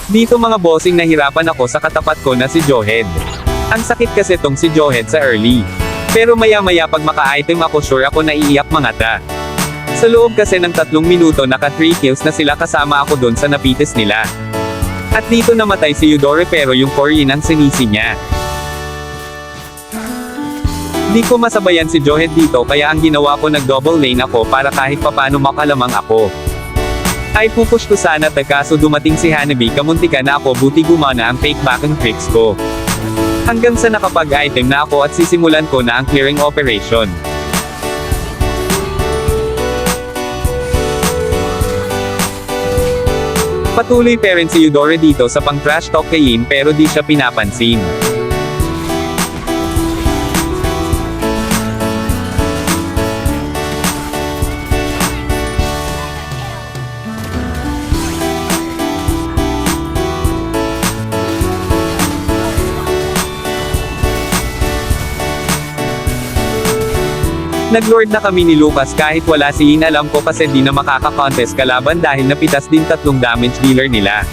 Dito mga bossing nahirapan ako sa katapat ko na si Johed. Ang sakit kasi tong si Johed sa early. Pero maya-maya pag maka-item ako sure ako naiiyak mga ta. Sa loob kasi ng 3 minuto naka 3 kills na sila kasama ako dun sa napitis nila. At dito namatay si Eudore pero yung Korean ang sinisi niya. Di ko masabayan si Johed dito kaya ang ginawa ko nag-double lane ako para kahit papano makalamang ako. Ay pupush ko sana kaso dumating si Hanabi kamuntika na ako buti gumana ang fake backing tricks ko. Hanggang sa nakapag-item na ako at sisimulan ko na ang clearing operation. Patuloy pa rin si Eudore dito sa pang-trash talk kay Yin pero di siya pinapansin. Nag-lord na kami ni Lucas kahit wala si Yin alam ko kasi di na makaka-contest kalaban dahil napitas din 3 damage dealer nila.